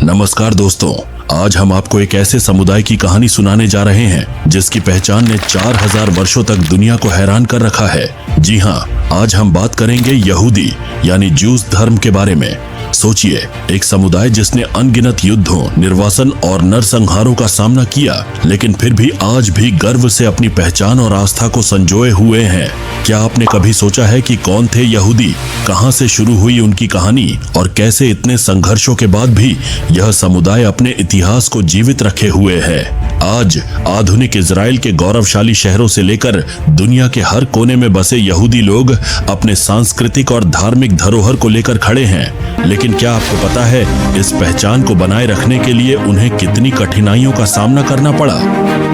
नमस्कार दोस्तों, आज हम आपको एक ऐसे समुदाय की कहानी सुनाने जा रहे हैं जिसकी पहचान ने 4000 वर्षों तक दुनिया को हैरान कर रखा है। जी हाँ, आज हम बात करेंगे यहूदी यानी ज्यूस धर्म के बारे में। सोचिए, एक समुदाय जिसने अनगिनत युद्धों, निर्वासन और नरसंहारों का सामना किया, लेकिन फिर भी आज भी गर्व से अपनी पहचान और आस्था को संजोए हुए हैं। क्या आपने कभी सोचा है कि कौन थे यहूदी, कहां से शुरू हुई उनकी कहानी और कैसे इतने संघर्षों के बाद भी यह समुदाय अपने इतिहास को जीवित रखे हुए है। आज आधुनिक इजराइल के गौरवशाली शहरों से लेकर दुनिया के हर कोने में बसे यहूदी लोग अपने सांस्कृतिक और धार्मिक धरोहर को लेकर खड़े हैं। लेकिन क्या आपको पता है, इस पहचान को बनाए रखने के लिए उन्हें कितनी कठिनाइयों का सामना करना पड़ा?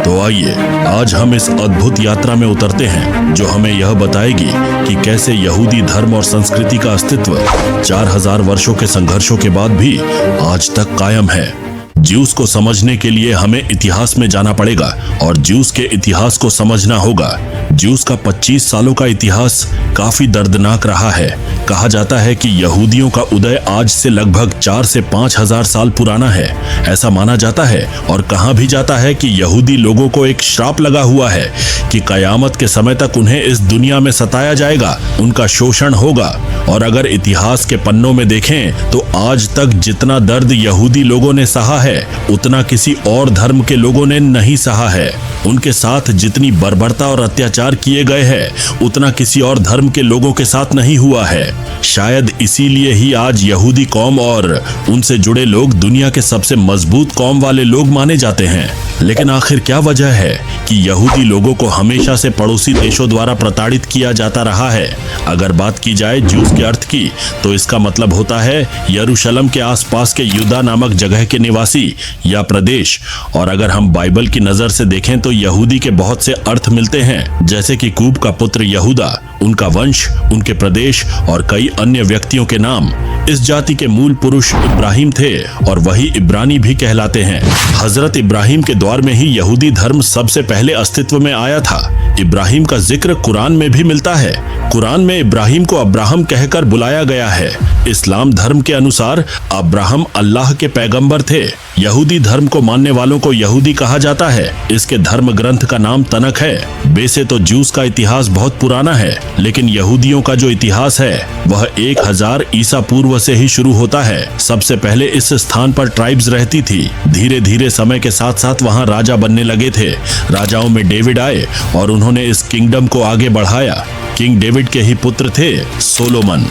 तो आइए, आज हम इस अद्भुत यात्रा में उतरते हैं जो हमें यह बताएगी कि कैसे यहूदी धर्म और संस्कृति का अस्तित्व 4000 वर्षों के संघर्षों के बाद भी आज तक कायम है। ज्यूस को समझने के लिए हमें इतिहास में जाना पड़ेगा और ज्यूस के इतिहास को समझना होगा। ज्यूस का 25 सालों का इतिहास काफी दर्दनाक रहा है। कहा जाता है कि यहूदियों का उदय आज से लगभग 4 से 5000 साल पुराना है, ऐसा माना जाता है। और कहा भी जाता है कि यहूदी लोगों को एक श्राप लगा हुआ है कि कयामत के समय तक उन्हें इस दुनिया में सताया जाएगा, उनका शोषण होगा। और अगर इतिहास के पन्नों में देखें तो आज तक जितना दर्द यहूदी लोगों ने सहा है, उतना किसी और धर्म के लोगों ने नहीं सहा है। उनके साथ जितनी बर्बरता और अत्याचार किए गए हैं, उतना किसी और धर्म के लोगों के साथ नहीं हुआ है। शायद इसीलिए ही आज यहूदी कौम और उनसे जुड़े लोग दुनिया के सबसे मजबूत कौम वाले लोग माने जाते हैं। लेकिन आखिर क्या वजह है कि यहूदी लोगों को हमेशा से पड़ोसी देशों द्वारा प्रताड़ित किया जाता रहा है? अगर बात की जाए ज्यूस के अर्थ की, तो इसका मतलब होता है यरूशलेम के आसपास के यूदा नामक जगह के निवासी या प्रदेश। और अगर हम बाइबल की नजर से देखें तो यहूदी के बहुत से अर्थ मिलते हैं, जैसे कि कूब का पुत्र यहूदा, उनका वंश, उनके प्रदेश और कई अन्य व्यक्तियों के नाम। इस जाति के मूल पुरुष इब्राहिम थे और वही इब्रानी भी कहलाते हैं। हजरत इब्राहिम के दौर में ही यहूदी धर्म सबसे पहले अस्तित्व में आया था। इब्राहिम का जिक्र कुरान में भी मिलता है। कुरान में इब्राहिम को अब्राहम कहकर बुलाया गया है। इस्लाम धर्म के अनुसार अब्राहम अल्लाह के पैगंबर थे। यहूदी धर्म को मानने वालों को यहूदी कहा जाता है। इसके धर्म ग्रंथ का नाम तनक है। वैसे तो ज्यूस का इतिहास बहुत पुराना है, लेकिन यहूदियों का जो इतिहास है वह 1000 ईसा पूर्व से ही शुरू होता है। सबसे पहले इस स्थान पर ट्राइब्स रहती थी। धीरे धीरे समय के साथ साथ वहाँ राजा बनने लगे थे। राजाओं में डेविड आए और उन्होंने इस किंगडम को आगे बढ़ाया। किंग डेविड के ही पुत्र थे सोलोमन।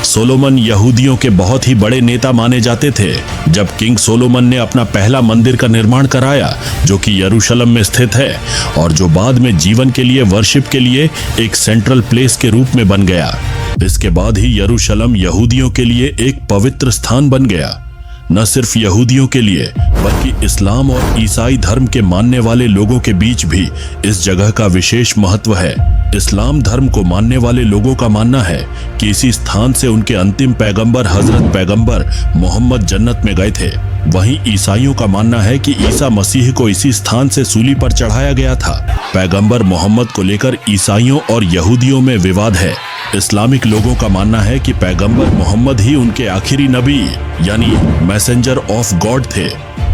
सोलोमन यहूदियों के बहुत ही बड़े नेता माने जाते थे। जब किंग सोलोमन ने अपना पहला मंदिर का निर्माण कराया, जो कि यरूशलेम में स्थित है और जो बाद में जीवन के लिए, वर्शिप के लिए एक सेंट्रल प्लेस के रूप में बन गया। इसके बाद ही यरूशलेम यहूदियों के लिए एक पवित्र स्थान बन गया। न सिर्फ यहूदियों के लिए, बल्कि इस्लाम और ईसाई धर्म के मानने वाले लोगों के बीच भी इस जगह का विशेष महत्व है। इस्लाम धर्म को मानने वाले लोगों का मानना है कि इसी स्थान से उनके अंतिम पैगंबर हजरत पैगंबर मोहम्मद जन्नत में गए थे। वहीं ईसाइयों का मानना है कि ईसा मसीह को इसी स्थान से सूली पर चढ़ाया गया था। पैगंबर मोहम्मद को लेकर ईसाइयों और यहूदियों में विवाद है। इस्लामिक लोगों का मानना है कि पैगंबर मोहम्मद ही उनके आखिरी नबी यानी मैसेंजर ऑफ गॉड थे।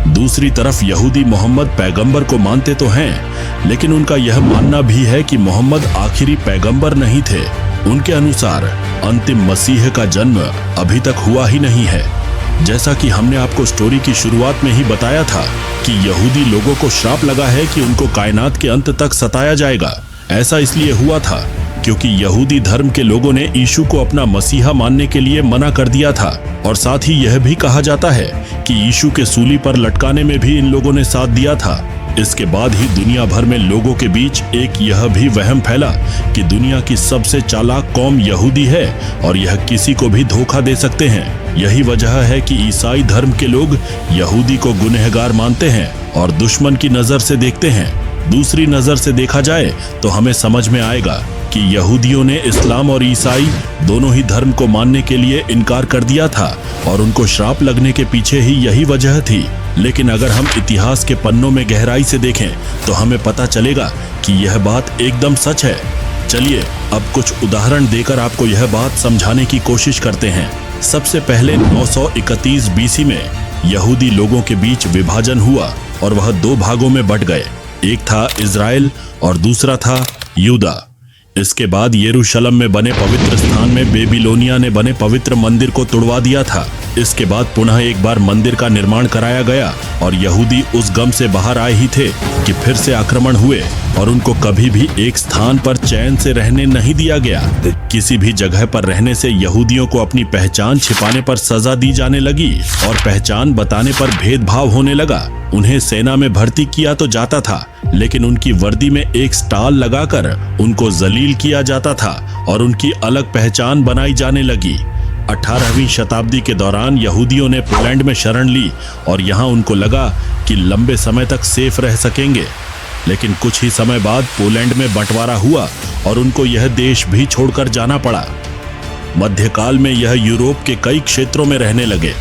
दूसरी तरफ यहूदी मोहम्मद पैगंबर को मानते तो हैं, लेकिन उनका यह मानना भी है कि मोहम्मद आखिरी पैगंबर नहीं थे। उनके अनुसार अंतिम मसीह का जन्म अभी तक हुआ ही नहीं है। जैसा कि हमने आपको स्टोरी की शुरुआत में ही बताया था कि यहूदी लोगों को श्राप लगा है कि उनको कायनात के अंत तक सताया जाएगा। ऐसा इसलिए हुआ था क्योंकि यहूदी धर्म के लोगों ने यीशु को अपना मसीहा मानने के लिए मना कर दिया था। और साथ ही यह भी कहा जाता है कि यीशु के सूली पर लटकाने में भी इन लोगों ने साथ दिया था। इसके बाद ही दुनिया भर में लोगों के बीच एक यह भी वहम फैला कि दुनिया की सबसे चालाक कौम यहूदी है और यह किसी को भी धोखा दे सकते हैं। यही वजह है कि ईसाई धर्म के लोग यहूदी को गुनहगार मानते हैं और दुश्मन की नजर से देखते हैं। दूसरी नजर से देखा जाए तो हमें समझ में आएगा कि यहूदियों ने इस्लाम और ईसाई दोनों ही धर्म को मानने के लिए इनकार कर दिया था और उनको श्राप लगने के पीछे ही यही वजह थी। लेकिन अगर हम इतिहास के पन्नों में गहराई से देखें तो हमें पता चलेगा कि यह बात एकदम सच है। चलिए अब कुछ उदाहरण देकर आपको यह बात समझाने की कोशिश करते हैं। सबसे पहले 931 बीसी में यहूदी लोगों के बीच विभाजन हुआ और वह दो भागों में बंट गए। एक था इज़राइल और दूसरा था यूदा। इसके बाद यरूशलेम में बने पवित्र स्थान में बेबीलोनिया ने बने पवित्र मंदिर को तुड़वा दिया था। इसके बाद पुनः एक बार मंदिर का निर्माण कराया गया और यहूदी उस गम से बाहर आए ही थे कि फिर से आक्रमण हुए और उनको कभी भी एक स्थान पर चैन से रहने नहीं दिया गया। किसी भी जगह पर रहने से यहूदियों को अपनी पहचान छिपाने पर सजा दी जाने लगी और पहचान बताने पर भेदभाव होने लगा। उन्हें सेना में भर्ती किया तो जाता था, लेकिन उनकी वर्दी में एक स्टाल लगाकर उनको जलील किया जाता था और उनकी अलग पहचान बनाई जाने लगी। 18वीं शताब्दी के दौरान यहूदियों ने पोलैंड में शरण ली और यहाँ उनको लगा कि लंबे समय तक सेफ रह सकेंगे, लेकिन कुछ ही समय बाद पोलैंड में बंटवारा हुआ और उनको यह देश भी छोड़कर जाना पड़ा। मध्यकाल में यह यूरोप के कई क्षेत्रों में रहने लगे,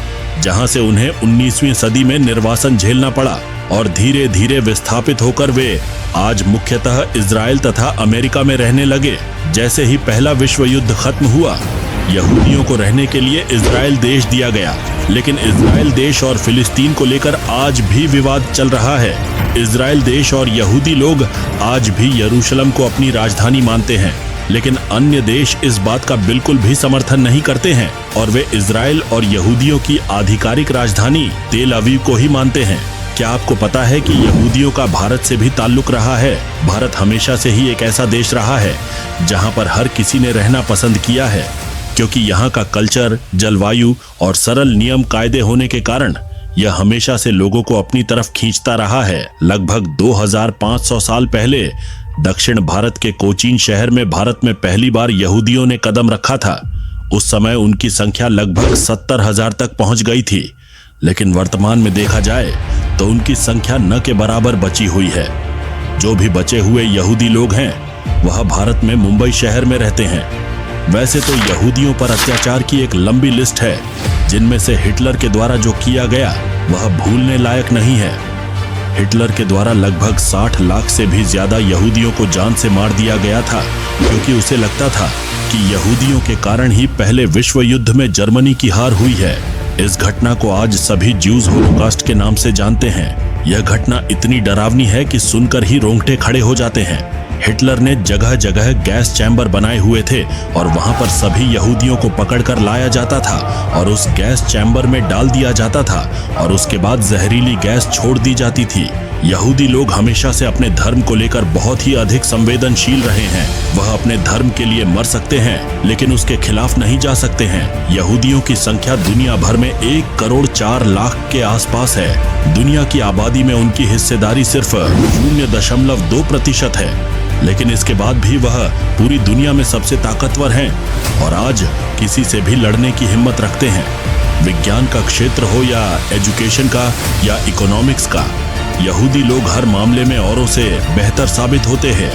जहां से उन्हें 19वीं सदी में निर्वासन झेलना पड़ा और धीरे धीरे विस्थापित होकर वे आज मुख्यतः इज़राइल तथा अमेरिका में रहने लगे। जैसे ही पहला विश्व युद्ध खत्म हुआ, यहूदियों को रहने के लिए इज़राइल देश दिया गया, लेकिन इज़राइल देश और फिलिस्तीन को लेकर आज भी विवाद चल रहा है। इज़राइल देश और यहूदी लोग आज भी यरूशलेम को अपनी राजधानी मानते हैं, लेकिन अन्य देश इस बात का बिल्कुल भी समर्थन नहीं करते हैं और वे इज़राइल और यहूदियों की आधिकारिक राजधानी तेल अवीव को ही मानते हैं। क्या आपको पता है कि यहूदियों का भारत से भी ताल्लुक रहा है? भारत हमेशा से ही एक ऐसा देश रहा है जहां पर हर किसी ने रहना पसंद किया है, क्योंकि यहाँ का कल्चर, जलवायु और सरल नियम कायदे होने के कारण यह हमेशा से लोगों को अपनी तरफ खींचता रहा है। लगभग 2500 साल पहले दक्षिण भारत के कोचीन शहर में भारत में पहली बार यहूदियों ने कदम रखा था। उस समय उनकी संख्या लगभग 70,000 तक पहुंच गई थी, लेकिन वर्तमान में देखा जाए तो उनकी संख्या न के बराबर बची हुई है। जो भी बचे हुए यहूदी लोग हैं वह भारत में मुंबई शहर में रहते हैं। वैसे तो यहूदियों पर अत्याचार की एक लंबी लिस्ट है, जिनमें से हिटलर के द्वारा जो किया गया वह भूलने लायक नहीं है। हिटलर के द्वारा लगभग 60 लाख से भी ज्यादा यहूदियों को जान से मार दिया गया था, क्योंकि उसे लगता था कि यहूदियों के कारण ही पहले विश्व युद्ध में जर्मनी की हार हुई है। इस घटना को आज सभी ज्यूज होलोकॉस्ट के नाम से जानते हैं। यह घटना इतनी डरावनी है कि सुनकर ही रोंगटे खड़े हो जाते हैं। हिटलर ने जगह जगह गैस चैम्बर बनाए हुए थे और वहां पर सभी यहूदियों को पकड़कर लाया जाता था और उस गैस चैम्बर में डाल दिया जाता था और उसके बाद जहरीली गैस छोड़ दी जाती थी। यहूदी लोग हमेशा से अपने धर्म को लेकर बहुत ही अधिक संवेदनशील रहे हैं। वह अपने धर्म के लिए मर सकते हैं, लेकिन उसके खिलाफ नहीं जा सकते हैं। यहूदियों की संख्या दुनिया भर में 1 करोड़ 4 लाख के आसपास है। दुनिया की आबादी में उनकी हिस्सेदारी सिर्फ 0.2% है, लेकिन इसके बाद भी वह पूरी दुनिया में सबसे ताकतवर हैं और आज किसी से भी लड़ने की हिम्मत रखते हैं। विज्ञान का क्षेत्र हो या एजुकेशन का या इकोनॉमिक्स का, यहूदी लोग हर मामले में औरों से बेहतर साबित होते हैं।